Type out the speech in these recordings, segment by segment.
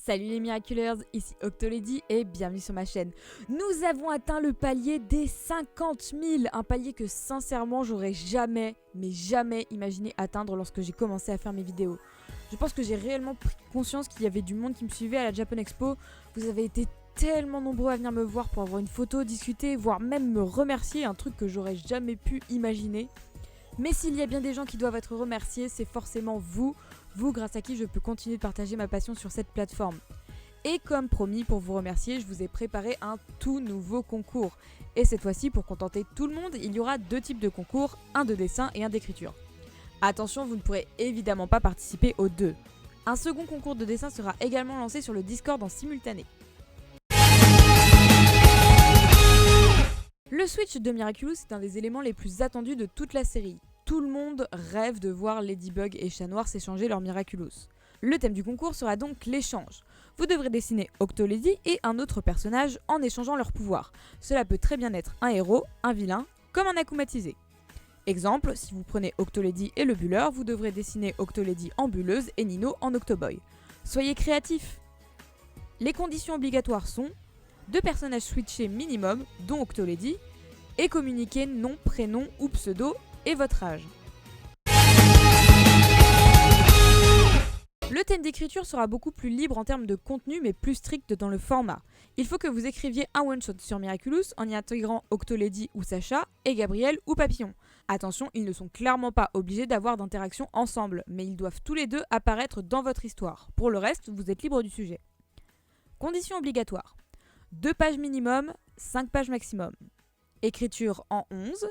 Salut les Miraculeurs, ici Octolady et bienvenue sur ma chaîne. Nous avons atteint le palier des 50 000, un palier que sincèrement j'aurais jamais imaginé atteindre lorsque j'ai commencé à faire mes vidéos. Je pense que j'ai réellement pris conscience qu'il y avait du monde qui me suivait à la Japan Expo. Vous avez été tellement nombreux à venir me voir pour avoir une photo, discuter, voire même me remercier, un truc que j'aurais jamais pu imaginer. Mais s'il y a bien des gens qui doivent être remerciés, c'est forcément vous grâce à qui je peux continuer de partager ma passion sur cette plateforme. Et comme promis, pour vous remercier, je vous ai préparé un tout nouveau concours. Et cette fois-ci, pour contenter tout le monde, il y aura deux types de concours, un de dessin et un d'écriture. Attention, vous ne pourrez évidemment pas participer aux deux. Un second concours de dessin sera également lancé sur le Discord en simultané. Le Switch de Miraculous est un des éléments les plus attendus de toute la série. Tout le monde rêve de voir Ladybug et Chat Noir s'échanger leur Miraculous. Le thème du concours sera donc l'échange. Vous devrez dessiner Octolady et un autre personnage en échangeant leurs pouvoirs. Cela peut très bien être un héros, un vilain, comme un akumatisé. Exemple, si vous prenez Octolady et le bulleur, vous devrez dessiner Octolady en bulleuse et Nino en Octoboy. Soyez créatifs. Les conditions obligatoires sont 2 personnages switchés minimum, dont Octolady, et communiquer nom, prénom ou pseudo et votre âge. Le thème d'écriture sera beaucoup plus libre en termes de contenu mais plus strict dans le format. Il faut que vous écriviez un one-shot sur Miraculous en y intégrant Octolady ou Sacha et Gabriel ou Papillon. Attention, ils ne sont clairement pas obligés d'avoir d'interaction ensemble, mais ils doivent tous les deux apparaître dans votre histoire. Pour le reste, vous êtes libre du sujet. Conditions obligatoires. 2 pages minimum, 5 pages maximum. Écriture en 11.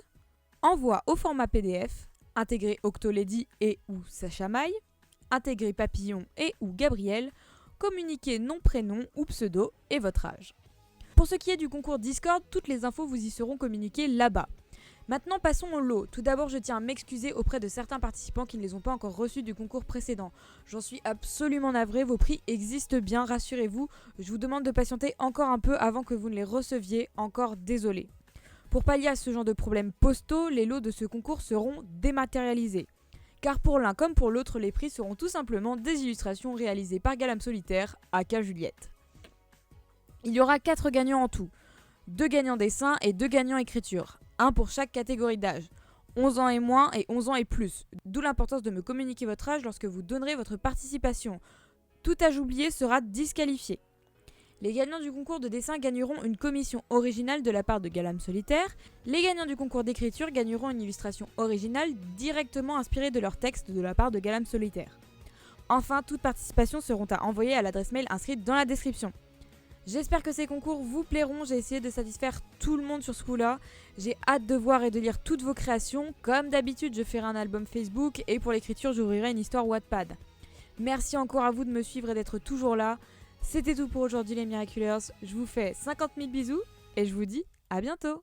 Envoi au format PDF, intégrer Octolady et ou Sacha Maille, intégrer Papillon et ou Gabriel, communiquer nom, prénom ou pseudo et votre âge. Pour ce qui est du concours Discord, toutes les infos vous y seront communiquées là-bas. Maintenant passons au lot. Tout d'abord, je tiens à m'excuser auprès de certains participants qui ne les ont pas encore reçus du concours précédent. J'en suis absolument navrée, vos prix existent bien, rassurez-vous. Je vous demande de patienter encore un peu avant que vous ne les receviez, encore désolé. Pour pallier à ce genre de problèmes postaux, les lots de ce concours seront dématérialisés. Car pour l'un comme pour l'autre, les prix seront tout simplement des illustrations réalisées par Galam Solitaire, aka Juliette. Il y aura 4 gagnants en tout. 2 gagnants dessin et 2 gagnants écriture. 1 pour chaque catégorie d'âge. 11 ans et moins et 11 ans et plus. D'où l'importance de me communiquer votre âge lorsque vous donnerez votre participation. Tout âge oublié sera disqualifié. Les gagnants du concours de dessin gagneront une commission originale de la part de Galam Solitaire. Les gagnants du concours d'écriture gagneront une illustration originale directement inspirée de leur texte de la part de Galam Solitaire. Enfin, toutes participations seront à envoyer à l'adresse mail inscrite dans la description. J'espère que ces concours vous plairont, j'ai essayé de satisfaire tout le monde sur ce coup-là. J'ai hâte de voir et de lire toutes vos créations. Comme d'habitude, je ferai un album Facebook et pour l'écriture, j'ouvrirai une histoire Wattpad. Merci encore à vous de me suivre et d'être toujours là. C'était tout pour aujourd'hui les Miraculeurs, je vous fais 50 000 bisous et je vous dis à bientôt.